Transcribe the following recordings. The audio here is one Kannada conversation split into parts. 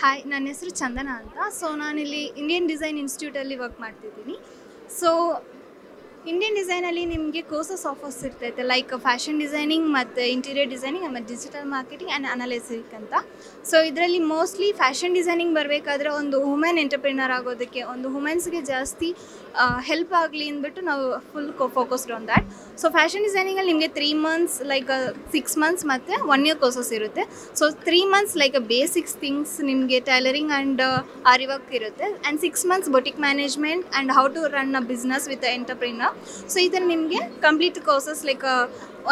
ಹಾಯ್, ನನ್ನ ಹೆಸರು ಚಂದನ ಅಂತ. ಸೊ ನಾನಿಲ್ಲಿ ಇಂಡಿಯನ್ ಡಿಸೈನ್ ಇನ್ಸ್ಟಿಟ್ಯೂಟಲ್ಲಿ ವರ್ಕ್ ಮಾಡ್ತಿದ್ದೀನಿ. ಸೊ ಇಂಡಿಯನ್ ಡಿಸೈನಲ್ಲಿ ನಿಮಗೆ ಕೋರ್ಸಸ್ ಆಫರ್ಸ್ ಇರ್ತೈತೆ, ಲೈಕ್ ಫ್ಯಾಷನ್ ಡಿಸೈನಿಂಗ್ ಮತ್ತು ಇಂಟೀರಿಯರ್ ಡಿಸೈನಿಂಗ್ ಆಮೇಲೆ ಡಿಜಿಟಲ್ ಮಾರ್ಕೆಟಿಂಗ್ ಆ್ಯಂಡ್ ಅನಾಲಿಸಿಕ್ ಅಂತ. ಸೊ ಇದರಲ್ಲಿ ಮೋಸ್ಟ್ಲಿ ಫ್ಯಾಷನ್ ಡಿಸೈನಿಂಗ್ ಬರಬೇಕಾದ್ರೆ ಒಂದು ವುಮೆನ್ ಎಂಟರ್ಪ್ರಿನರ್ ಆಗೋದಕ್ಕೆ, ಒಂದು ವುಮೆನ್ಸ್ಗೆ ಜಾಸ್ತಿ ಹೆಲ್ಪ್ ಆಗಲಿ ಅಂದ್ಬಿಟ್ಟು ನಾವು full focused on that. So fashion ಡಿಸೈನಿಂಗಲ್ಲಿ ನಿಮಗೆ 3 months, ಲೈಕ್ 6 months ಮತ್ತು 1 year ಕೋರ್ಸಸ್ ಇರುತ್ತೆ. So 3 months like basics things ನಿಮಗೆ ಟೈಲರಿಂಗ್ ಆ್ಯಂಡ್ ಆರಿ ವರ್ಕ್ ಇರುತ್ತೆ, and 6 months boutique management and how to run a business with entrepreneur. So ಈ ಥರ ನಿಮಗೆ ಕಂಪ್ಲೀಟ್ ಕೋರ್ಸಸ್ ಲೈಕ್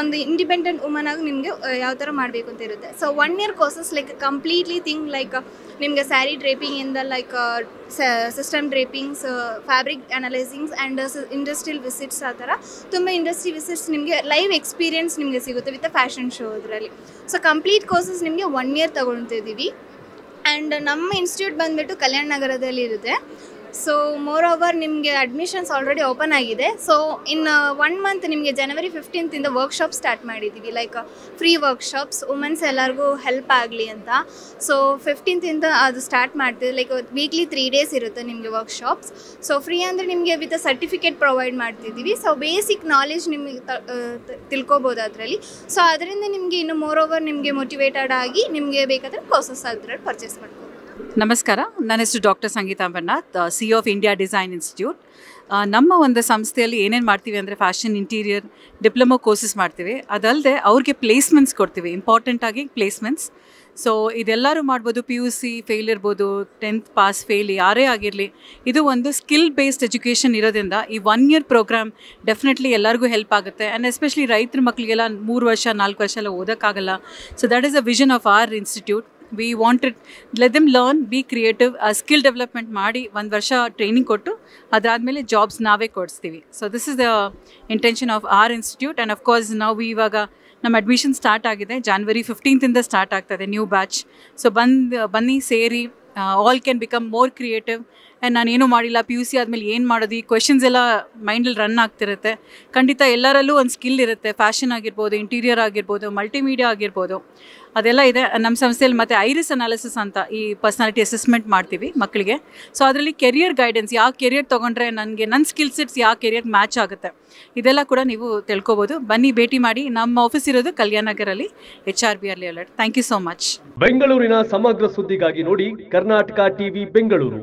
ಒಂದು ಇಂಡಿಪೆಂಡೆಂಟ್ ವುಮನ್ ಆಗಿ ನಿಮಗೆ ಯಾವ ಥರ ಮಾಡಬೇಕು ಅಂತ ಇರುತ್ತೆ. So 1 year courses like completely thing like ನಿಮಗೆ ಸ್ಯಾರಿ ಡ್ರೇಪಿಂಗಿಂದ like system drapings, fabric analysings and industrial visits, ಆ ಥರ ತುಂಬ ಇಂಡಸ್ಟ್ರಿ ವಿಸಿಟ್ಸ್ ನಿಮಗೆ ಲೈವ್ ಎಕ್ಸ್ಪೀರಿಯನ್ಸ್ ನಿಮಗೆ ಸಿಗುತ್ತೆ ವಿತ್ ಫ್ಯಾಷನ್ ಶೋ ಇದರಲ್ಲಿ. ಸೊ ಕಂಪ್ಲೀಟ್ ಕೋರ್ಸಸ್ ನಿಮಗೆ 1 year ತೊಗೊಳ್ತಿದ್ದೀವಿ. ಆ್ಯಂಡ್ ನಮ್ಮ ಇನ್ಸ್ಟಿಟ್ಯೂಟ್ ಬಂದುಬಿಟ್ಟು ಕಲ್ಯಾಣ ನಗರದಲ್ಲಿ ಇರುತ್ತೆ. ಸೊ ಮೋರ್ ಓವರ್ ನಿಮಗೆ ಅಡ್ಮಿಷನ್ಸ್ ಆಲ್ರೆಡಿ ಓಪನ್ ಆಗಿದೆ. ಸೊ ಇನ್ 1 month ನಿಮಗೆ January 15th ವರ್ಕ್ಶಾಪ್ ಸ್ಟಾರ್ಟ್ ಮಾಡಿದ್ದೀವಿ, ಲೈಕ್ ಫ್ರೀ ವರ್ಕ್ಶಾಪ್ಸ್ ವುಮೆನ್ಸ್ ಎಲ್ಲರಿಗೂ ಹೆಲ್ಪ್ ಆಗಲಿ ಅಂತ. ಸೊ 15th ಅದು ಸ್ಟಾರ್ಟ್ ಮಾಡ್ತೀವಿ, ಲೈಕ್ ವೀಕ್ಲಿ 3 days ಇರುತ್ತೆ ನಿಮಗೆ ವರ್ಕ್ಶಾಪ್ಸ್. ಸೊ ಫ್ರೀ ಅಂದರೆ ನಿಮಗೆ ವಿತ್ ಸರ್ಟಿಫಿಕೇಟ್ ಪ್ರೊವೈಡ್ ಮಾಡ್ತಿದ್ದೀವಿ. ಸೊ ಬೇಸಿಕ್ ನಾಲೆಜ್ ನಿಮಗೆ ತಿಳ್ಕೊಬೋದು ಅದರಲ್ಲಿ. ಸೊ ಅದರಿಂದ ನಿಮಗೆ ಇನ್ನು ಮೋರ್ ಓವರ್ ನಿಮಗೆ ಮೋಟಿವೇಟೆಡ್ ಆಗಿ ನಿಮಗೆ ಬೇಕಾದರೆ ಕೋರ್ಸಸ್ ಅದರಲ್ಲಿ ಪರ್ಚೇಸ್ ಮಾಡ್ಬೋದು. ನಮಸ್ಕಾರ, ನನ್ನ ಹೆಸರು doctor Sangeetha Ambarnath, CEO of India design institute. ನಮ್ಮ ಒಂದು ಸಂಸ್ಥೆಯಲ್ಲಿ ಏನೇನು ಮಾಡ್ತೀವಿ ಅಂದರೆ ಫ್ಯಾಷನ್, ಇಂಟೀರಿಯರ್, ಡಿಪ್ಲೊಮೊ ಕೋರ್ಸಸ್ ಮಾಡ್ತೀವಿ. ಅದಲ್ಲದೆ ಅವ್ರಿಗೆ ಪ್ಲೇಸ್ಮೆಂಟ್ಸ್ ಕೊಡ್ತೀವಿ, ಇಂಪಾರ್ಟೆಂಟಾಗಿ ಪ್ಲೇಸ್ಮೆಂಟ್ಸ್. ಸೊ ಇದೆಲ್ಲರೂ ಮಾಡ್ಬೋದು, PUC ಫೇಲ್ ಇರ್ಬೋದು, 10th ಪಾಸ್ ಫೇಲ್ ಯಾರೇ ಆಗಿರಲಿ. ಇದು ಒಂದು ಸ್ಕಿಲ್ ಬೇಸ್ಡ್ ಎಜುಕೇಷನ್ ಇರೋದ್ರಿಂದ ಈ 1 year ಪ್ರೋಗ್ರಾಮ್ ಡೆಫಿನೆಟ್ಲಿ ಎಲ್ಲರಿಗೂ ಹೆಲ್ಪ್ ಆಗುತ್ತೆ. ಆ್ಯಂಡ್ ಎಸ್ಪೆಷಲಿ ರೈತರ ಮಕ್ಕಳಿಗೆಲ್ಲ 3 ವರ್ಷ 4 ವರ್ಷ ಎಲ್ಲ ಓದೋಕ್ಕಾಗಲ್ಲ. So that is a vision of our institute. We wanted let them learn, be creative, skill development ಮಾಡಿ 1 ವರ್ಷ ಟ್ರೈನಿಂಗ್ ಕೊಟ್ಟು ಅದಾದಮೇಲೆ ಜಾಬ್ಸ್ ನಾವೇ ಕೊಡಿಸ್ತೀವಿ. So this is the intention of our institute. And of course ನಾವು ಇವಾಗ ನಮ್ಮ ಅಡ್ಮಿಷನ್ ಸ್ಟಾರ್ಟ್ ಆಗಿದೆ, January 15th ಸ್ಟಾರ್ಟ್ ಆಗ್ತದೆ ನ್ಯೂ ಬ್ಯಾಚ್. ಸೊ ಬನ್ನಿ ಸೇರಿ, all can become more creative. And ನಾನೇನು ಮಾಡಿಲ್ಲ, PUC ಆದಮೇಲೆ ಏನು ಮಾಡೋದು, ಈ ಕ್ವೆಶನ್ಸ್ ಎಲ್ಲ ಮೈಂಡಲ್ಲಿ ರನ್ ಆಗ್ತಿರುತ್ತೆ. ಖಂಡಿತ ಎಲ್ಲರಲ್ಲೂ ಒಂದು ಸ್ಕಿಲ್ ಇರುತ್ತೆ, ಫ್ಯಾಷನ್ ಆಗಿರ್ಬೋದು, ಇಂಟೀರಿಯರ್ ಆಗಿರ್ಬೋದು, ಮಲ್ಟಿಮೀಡಿಯಾ ಆಗಿರ್ಬೋದು, ಅದೆಲ್ಲ ಇದೆ ನಮ್ಮ ಸಂಸ್ಥೆಯಲ್ಲಿ. ಮತ್ತು ಐರಿಸ್ ಅನಾಲಿಸಿಸ್ ಅಂತ ಈ ಪರ್ಸನಾಲಿಟಿ ಅಸೆಸ್ಮೆಂಟ್ ಮಾಡ್ತೀವಿ ಮಕ್ಕಳಿಗೆ. ಸೊ ಅದರಲ್ಲಿ ಕೆರಿಯರ್ ಗೈಡೆನ್ಸ್, ಯಾವ ಕೆರಿಯರ್ ತೊಗೊಂಡ್ರೆ ನನಗೆ ನನ್ನ ಸ್ಕಿಲ್ ಸೆಟ್ಸ್ ಯಾವ ಕೆರಿಯರ್ ಮ್ಯಾಚ್ ಆಗುತ್ತೆ, ಇದೆಲ್ಲ ಕೂಡ ನೀವು ತಿಳ್ಕೊಬೋದು. ಬನ್ನಿ ಭೇಟಿ ಮಾಡಿ. ನಮ್ಮ ಆಫೀಸ್ ಇರೋದು ಕಲ್ಯಾಣ ನಗರಲ್ಲಿ, HRBR layout. Thank you so much. ಬೆಂಗಳೂರಿನ ಸಮಗ್ರ ಸುದ್ದಿಗಾಗಿ ನೋಡಿ ಕರ್ನಾಟಕ ಟಿವಿ ಬೆಂಗಳೂರು.